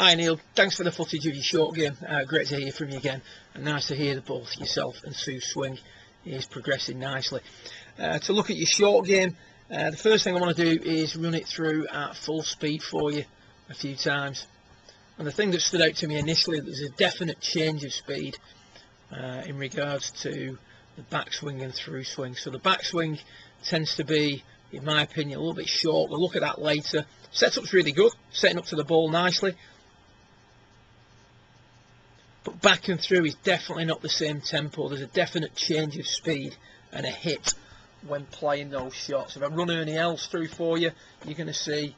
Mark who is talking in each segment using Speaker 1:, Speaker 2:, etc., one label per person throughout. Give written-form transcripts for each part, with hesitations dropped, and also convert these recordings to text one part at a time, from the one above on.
Speaker 1: Hi Neil, thanks for the footage of your short game. Great to hear from you again, and nice to hear that both yourself and Sue's swing is progressing nicely. To look at your short game, the first thing I want to do is run it through at full speed for you a few times. And the thing that stood out to me initially, there's a definite change of speed in regards to the backswing and through swing. So the backswing tends to be, in my opinion, a little bit short. We'll look at that later. Setup's really good, setting up to the ball nicely. But back and through is definitely not the same tempo. There's a definite change of speed and a hit when playing those shots. If I run Ernie Els through for you, you're going to see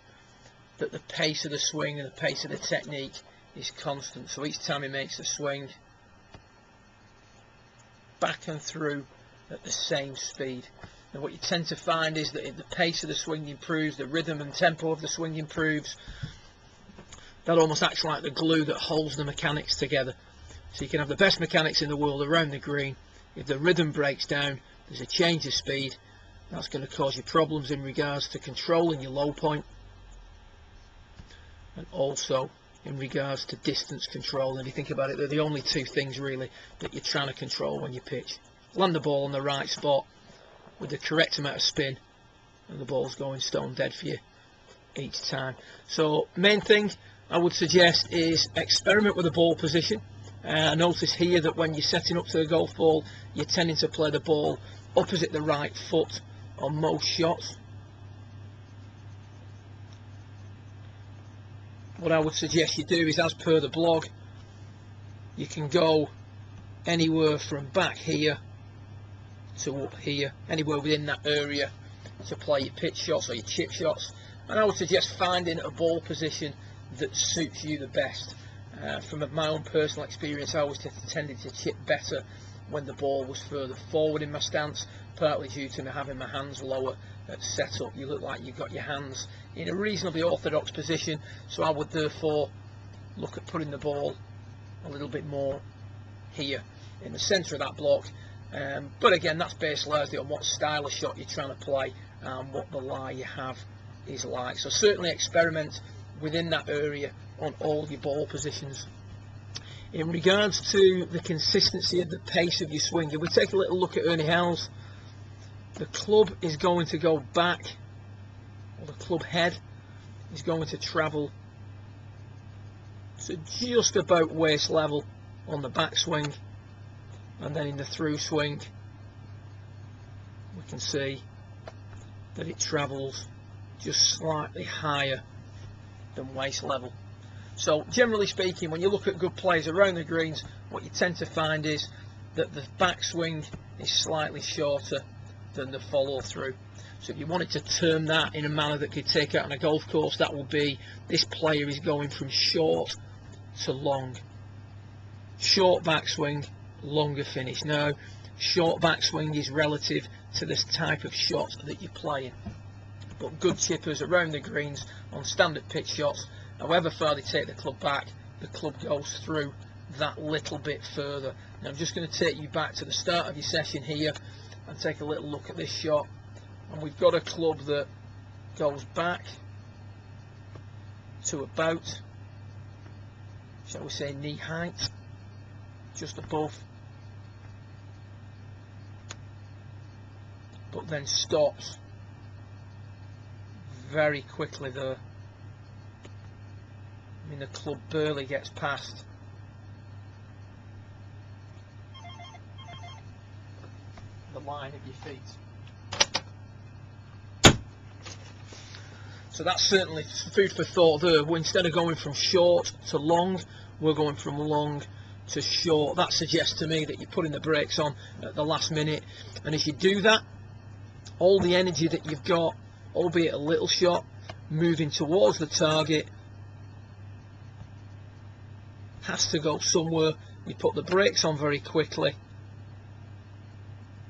Speaker 1: that the pace of the swing and the pace of the technique is constant. So each time he makes the swing, back and through at the same speed. And what you tend to find is that if the pace of the swing improves, the rhythm and tempo of the swing improves, that almost acts like the glue that holds the mechanics together. So you can have the best mechanics in the world around the green. If the rhythm breaks down, there's a change of speed. That's going to cause you problems in regards to controlling your low point, and also in regards to distance control. And if you think about it, they're the only two things really that you're trying to control when you pitch. Land the ball on the right spot with the correct amount of spin, and the ball's going stone dead for you each time. So main thing I would suggest is experiment with the ball position. I notice here that when you're setting up to the golf ball, you're tending to play the ball opposite the right foot on most shots. What I would suggest you do is, as per the blog, you can go anywhere from back here to up here, anywhere within that area to play your pitch shots or your chip shots. And I would suggest finding a ball position that suits you the best. From my own personal experience, I always tended to chip better when the ball was further forward in my stance, partly due to me having my hands lower at setup. You look like you've got your hands in a reasonably orthodox position, so I would therefore look at putting the ball a little bit more here in the centre of that block. But again, that's based largely on what style of shot you're trying to play and what the lie you have is like. So certainly experiment within that area on all your ball positions. In regards to the consistency of the pace of your swing, if we take a little look at Ernie Els, the club is going to go back, or the club head is going to travel to just about waist level on the backswing, and then in the through swing we can see that it travels just slightly higher than waist level. So generally speaking, when you look at good players around the greens, what you tend to find is that the backswing is slightly shorter than the follow through. So if you wanted to term that in a manner that could take out on a golf course, that would be, this player is going from short to long. Short backswing, longer finish. Now, short backswing is relative to this type of shot that you're playing. But good chippers around the greens on standard pitch shots, however far they take the club back, the club goes through that little bit further. Now I'm just going to take you back to the start of your session here and take a little look at this shot. And we've got a club that goes back to about, shall we say, knee height, just above, but then stops very quickly there. I mean, the club barely gets past the line of your feet. So that's certainly food for thought there. Instead of going from short to long, we're going from long to short. That suggests to me that you're putting the brakes on at the last minute, and as you do that, all the energy that you've got, albeit a little shot, moving towards the target, has to go somewhere. You put the brakes on very quickly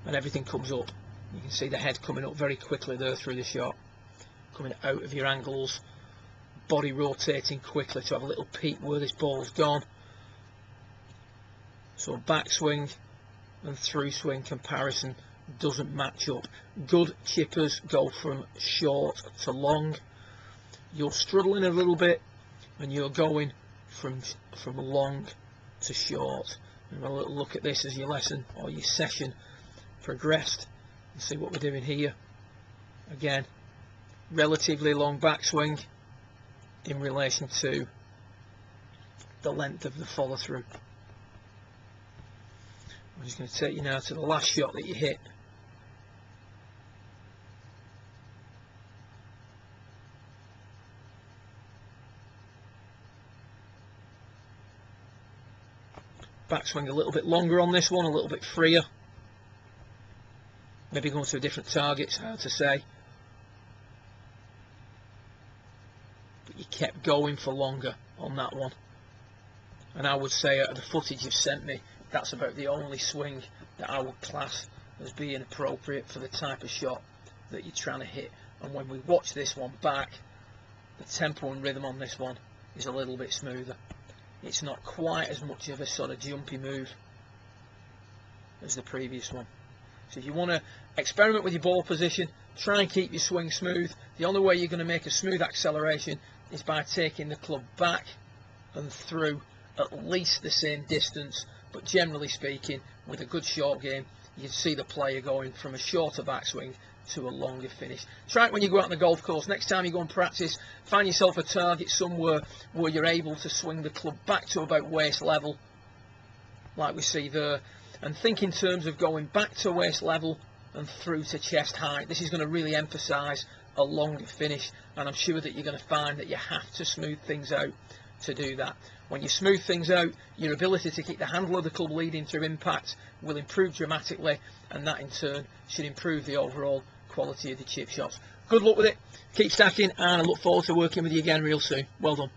Speaker 1: and everything comes up. You can see the head coming up very quickly there through the shot, coming out of your angles, body rotating quickly to have a little peek where this ball's gone. So backswing and through swing comparison doesn't match up. Good chippers go from short to long. You're struggling a little bit and you're going from long to short. And a little look at this as your lesson or your session progressed, and see what we're doing here. Again, relatively long backswing in relation to the length of the follow through. I'm just going to take you now to the last shot that you hit. Backswing a little bit longer on this one, a little bit freer. Maybe going to a different target, it's hard to say. But you kept going for longer on that one. And I would say out of the footage you've sent me, that's about the only swing that I would class as being appropriate for the type of shot that you're trying to hit. And when we watch this one back, the tempo and rhythm on this one is a little bit smoother. It's not quite as much of a sort of jumpy move as the previous one. So if you want to experiment with your ball position, try and keep your swing smooth. The only way you're going to make a smooth acceleration is by taking the club back and through at least the same distance. But generally speaking, with a good short game, you can see the player going from a shorter backswing to a longer finish. Try it when you go out on the golf course. Next time you go and practice, find yourself a target somewhere where you're able to swing the club back to about waist level, like we see there, and think in terms of going back to waist level and through to chest height. This is going to really emphasise a longer finish, and I'm sure that you're going to find that you have to smooth things out to do that. When you smooth things out, your ability to keep the handle of the club leading through impact will improve dramatically, and that in turn should improve the overall quality of the chip shots. Good luck with it, keep stacking, and I look forward to working with you again real soon. Well done.